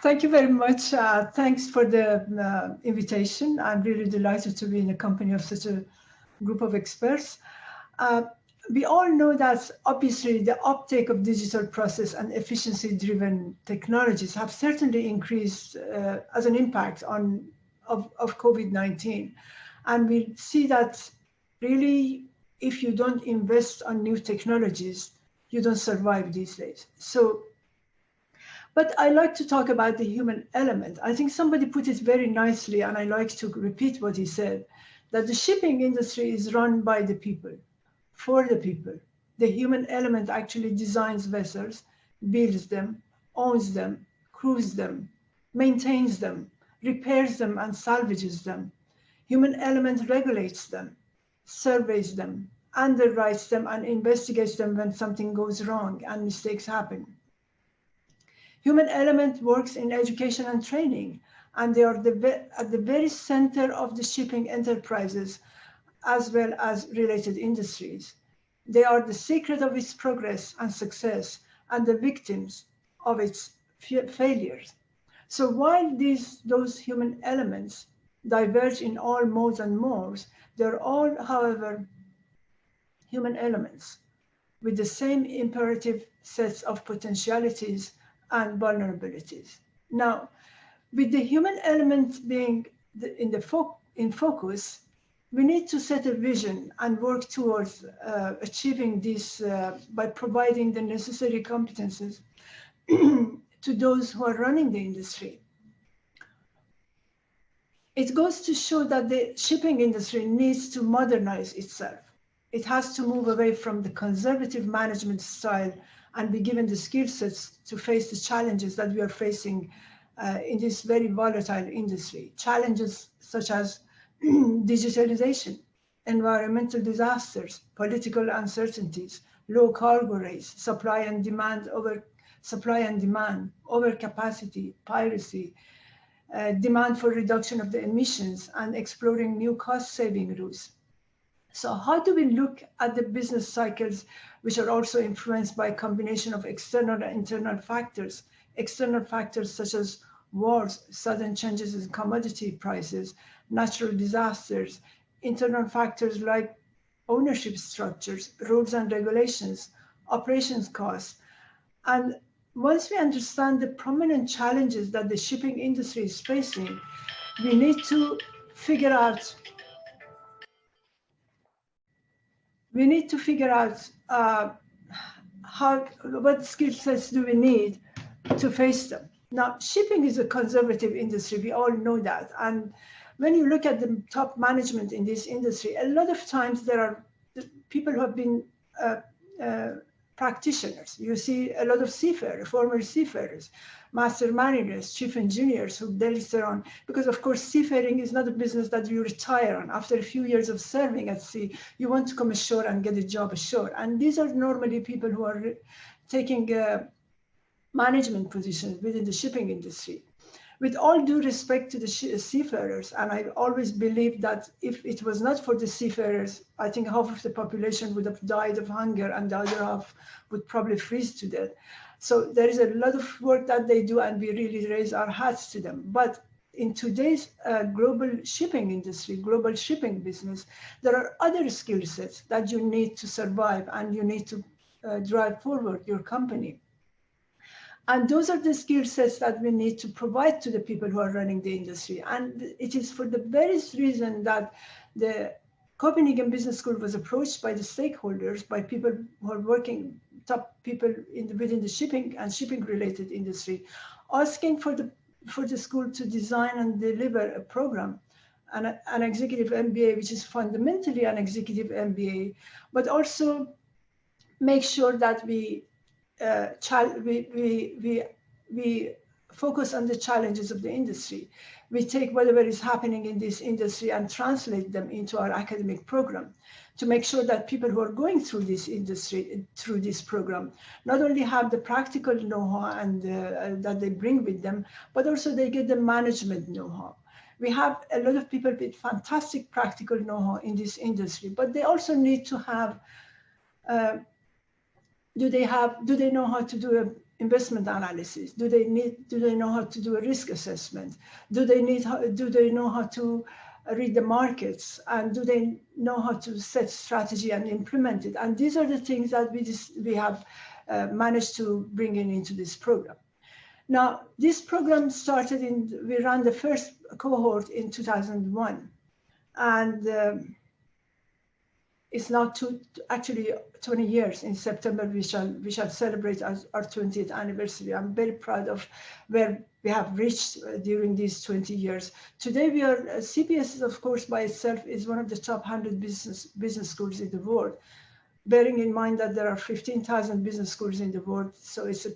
Thank you very much. Thanks for the invitation. I'm really delighted to be in the company of such a group of experts. We all know that obviously the uptake of digital process and efficiency-driven technologies have certainly increased as an impact of COVID-19. And we see that really, if you don't invest on new technologies, you don't survive these days. But I like to talk about the human element. I think somebody put it very nicely, and I like to repeat what he said, that the shipping industry is run by the people, for the people. The human element actually designs vessels, builds them, owns them, crews them, maintains them, repairs them, and salvages them. Human element regulates them, surveys them, underwrites them, and investigates them when something goes wrong and mistakes happen. Human element works in education and training, and they are at the very center of the shipping enterprises as well as related industries. They are the secret of its progress and success and the victims of its failures. So while those human elements diverge in all modes and mores, they're all, however, human elements with the same imperative sets of potentialities and vulnerabilities. Now, with the human element being in focus, we need to set a vision and work towards achieving this by providing the necessary competences to those who are running the industry. It goes to show that the shipping industry needs to modernize itself. It has to move away from the conservative management style and be given the skill sets to face the challenges that we are facing in this very volatile industry. Challenges such as digitalization, environmental disasters, political uncertainties, low cargo rates, supply and demand, overcapacity, piracy, demand for reduction of the emissions, and exploring new cost-saving routes. So how do we look at the business cycles, which are also influenced by a combination of external and internal factors? External factors such as wars, sudden changes in commodity prices, natural disasters, internal factors like ownership structures, rules and regulations, operations costs. And once we understand the prominent challenges that the shipping industry is facing, we need to figure out what skill sets do we need to face them. Now, shipping is a conservative industry. We all know that. And when you look at the top management in this industry, a lot of times there are people who have been practitioners. You see a lot of seafarers, former seafarers, master mariners, chief engineers who dealt on, because of course seafaring is not a business that you retire on. After a few years of serving at sea, you want to come ashore and get a job ashore. And these are normally people who are taking management positions within the shipping industry. With all due respect to the seafarers, and I always believe that if it was not for the seafarers, I think half of the population would have died of hunger and the other half would probably freeze to death. So there is a lot of work that they do, and we really raise our hats to them. But in today's global shipping industry, global shipping business, there are other skill sets that you need to survive, and you need to drive forward your company. And those are the skill sets that we need to provide to the people who are running the industry. And it is for the very reason that the Copenhagen Business School was approached by the stakeholders, by people who are working, top people within the shipping and shipping-related industry, asking for the school to design and deliver a program, an executive MBA, which is fundamentally an executive MBA, but also make sure that we focus on the challenges of the industry. We take whatever is happening in this industry and translate them into our academic program to make sure that people who are going through this industry, through this program, not only have the practical know-how and that they bring with them, but also they get the management know-how. We have a lot of people with fantastic practical know-how in this industry, but they also need to have do they know how to do investment analysis? Do they know how to do a risk assessment? Do they know how to read the markets? And do they know how to set strategy and implement it? And these are the things that we have managed to bring into this program. Now, this program started we ran the first cohort in 2001. And it's now actually 20 years. In September, we shall celebrate our 20th anniversary. I'm very proud of where we have reached during these 20 years. Today, CPS, of course, by itself is one of the top 100 business schools in the world, bearing in mind that there are 15,000 business schools in the world. So it's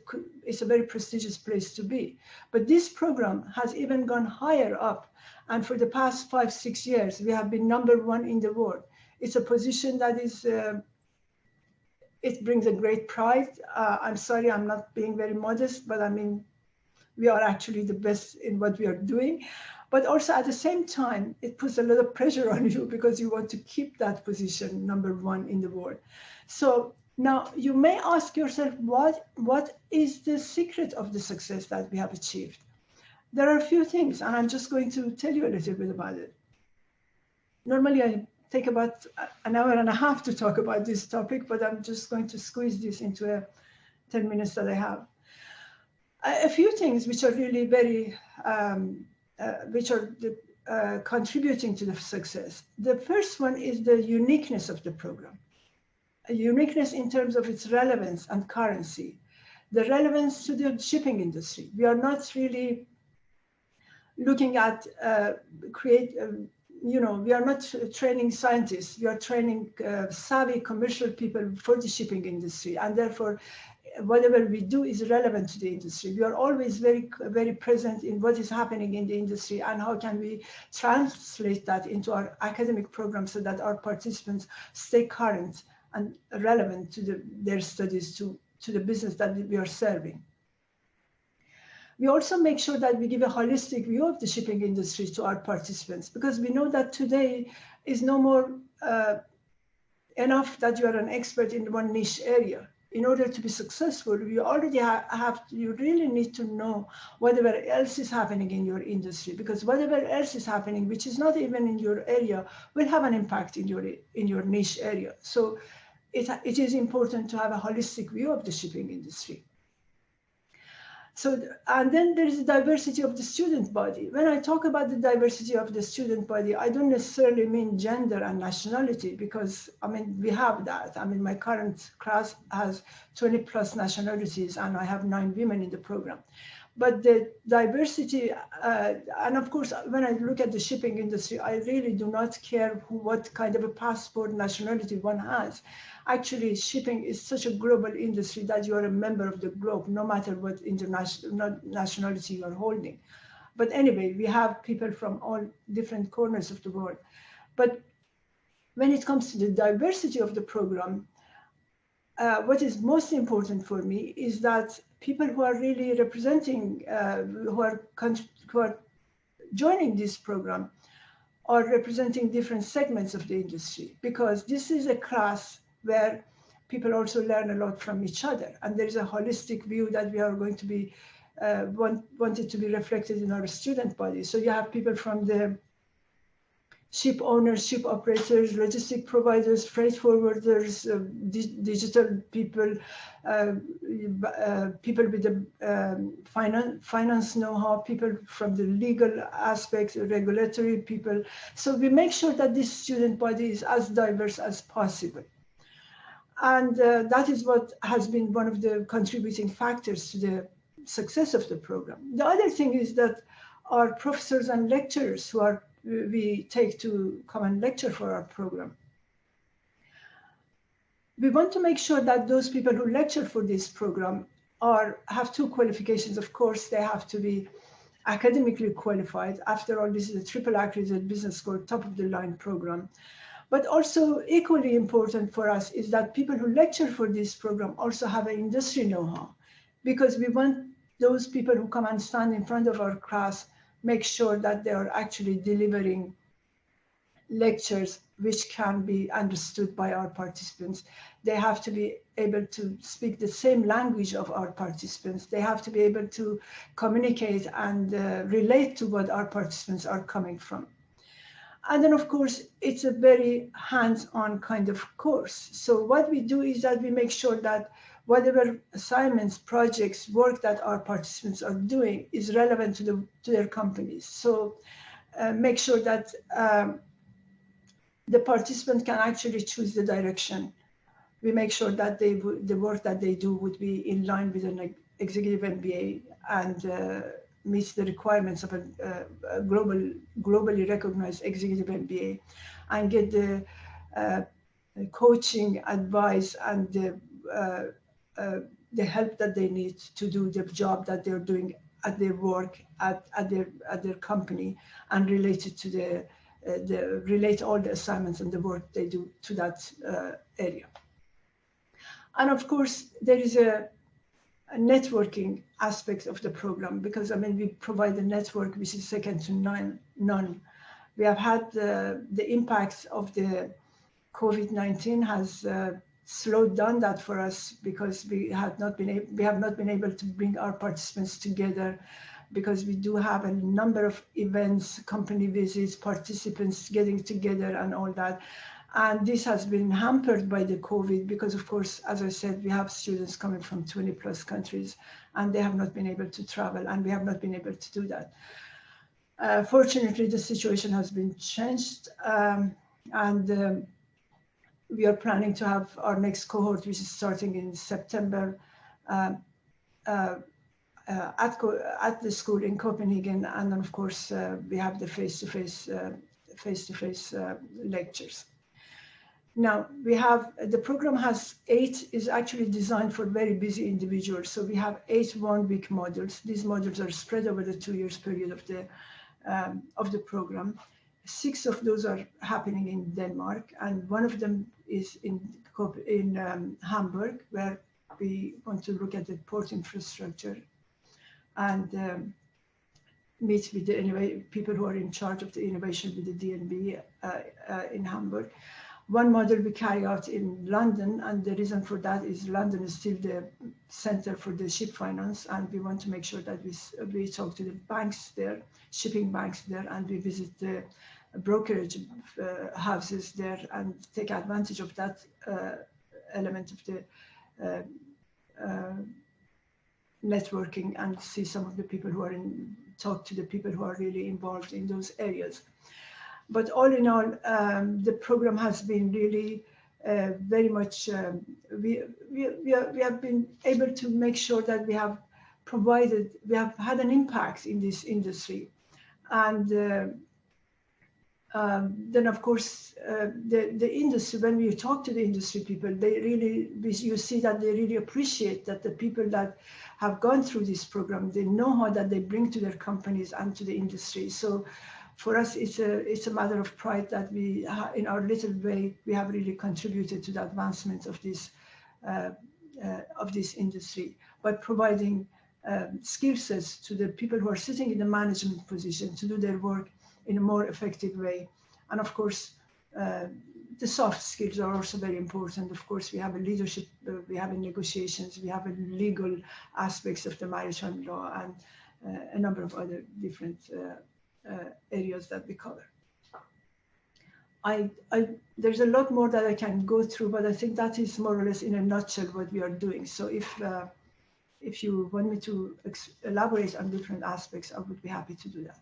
a very prestigious place to be. But this program has even gone higher up. And for the past 5-6 years, we have been #1 in the world. It's a position that it brings a great pride. I'm sorry, I'm not being very modest, but I mean, we are actually the best in what we are doing. But also at the same time, it puts a lot of pressure on you because you want to keep that position #1 in the world. So now you may ask yourself, what is the secret of the success that we have achieved? There are a few things, and I'm just going to tell you a little bit about it. Normally, I take about an hour and a half to talk about this topic, but I'm just going to squeeze this into 10 minutes that I have. A few things which are really very, contributing to the success. The first one is the uniqueness of the program. A uniqueness in terms of its relevance and currency. The relevance to the shipping industry. We are not really looking at we are not training scientists. We are training savvy commercial people for the shipping industry, and therefore, whatever we do is relevant to the industry. We are always very, very present in what is happening in the industry and how can we translate that into our academic program so that our participants stay current and relevant to their studies, to the business that we are serving. We also make sure that we give a holistic view of the shipping industry to our participants, because we know that today is no more enough that you are an expert in one niche area. In order to be successful, you already you really need to know whatever else is happening in your industry, because whatever else is happening, which is not even in your area, will have an impact in your niche area. So it is important to have a holistic view of the shipping industry. So, and then there is the diversity of the student body. When I talk about the diversity of the student body, I don't necessarily mean gender and nationality, because, I mean, we have that. I mean, my current class has 20+ nationalities, and I have 9 women in the program. But the diversity, and of course, when I look at the shipping industry, I really do not care what kind of a passport nationality one has. Actually, shipping is such a global industry that you are a member of the globe, no matter what international nationality you are holding. But anyway, we have people from all different corners of the world. But when it comes to the diversity of the program, what is most important for me is that people who are really representing, who are joining this program, are representing different segments of the industry, because this is a class where people also learn a lot from each other. And there is a holistic view that we are going to be, wanted to be reflected in our student body. So you have people from the ship owners, ship operators, logistic providers, freight forwarders, digital people, people with the finance know-how, people from the legal aspects, regulatory people. So we make sure that this student body is as diverse as possible. And that is what has been one of the contributing factors to the success of the program. The other thing is that our professors and lecturers who we take to come and lecture for our program, we want to make sure that those people who lecture for this program have 2 qualifications. Of course, they have to be academically qualified. After all, this is a triple accredited business school, top of the line program. But also equally important for us is that people who lecture for this program also have an industry know-how, because we want those people who come and stand in front of our class make sure that they are actually delivering lectures which can be understood by our participants. They have to be able to speak the same language of our participants. They have to be able to communicate and relate to what our participants are coming from. And then, of course, it's a very hands-on kind of course. So what we do is that we make sure that whatever assignments, projects, work that our participants are doing is relevant to their companies. So make sure that the participant can actually choose the direction. We make sure that the work that they do would be in line with an executive MBA and meets the requirements of a globally recognized executive MBA, and get the coaching, advice, and the help that they need to do the job that they're doing at their work, at their company, and related to relate all the assignments and the work they do to that area. And of course, there is a networking aspect of the program, because I mean, we provide a network which is second to none. We have had the impacts of the COVID-19 has slowed down that for us, because we have not been able to bring our participants together, because we do have a number of events, company visits, participants getting together and all that. And this has been hampered by the COVID, because of course, as I said, we have students coming from 20 plus countries, and they have not been able to travel, and we have not been able to do that. Fortunately, the situation has been changed, and we are planning to have our next cohort, which is starting in September, at the school in Copenhagen, and then of course we have the face-to-face lectures. Now we have the program is actually designed for very busy individuals. So we have 8 one-week modules. These modules are spread over the 2 years period of the program. 6 of those are happening in Denmark, and one of them is in Hamburg, where we want to look at the port infrastructure and meet with the people who are in charge of the innovation with the DNB in Hamburg. One model we carry out in London, and the reason for that is London is still the center for the ship finance, and we want to make sure that we talk to the banks there, shipping banks there, and we visit the brokerage houses there and take advantage of that element of the networking, and see some of the people who are talk to the people who are really involved in those areas. But all in all, the program has been really very much, we have been able to make sure that we have had an impact in this industry. And then of course, the industry, when we talk to the industry people, you see that they really appreciate that the people that have gone through this program, they know how that they bring to their companies and to the industry. So for us, it's a matter of pride that we, in our little way, we have really contributed to the advancement of this industry by providing skill sets to the people who are sitting in the management position to do their work in a more effective way. And of course, the soft skills are also very important. Of course, we have a leadership, we have a negotiations, we have a legal aspects of the maritime law, and a number of other different areas that we cover. There's a lot more that I can go through, but I think that is more or less in a nutshell what we are doing. So if you want me to elaborate on different aspects, I would be happy to do that.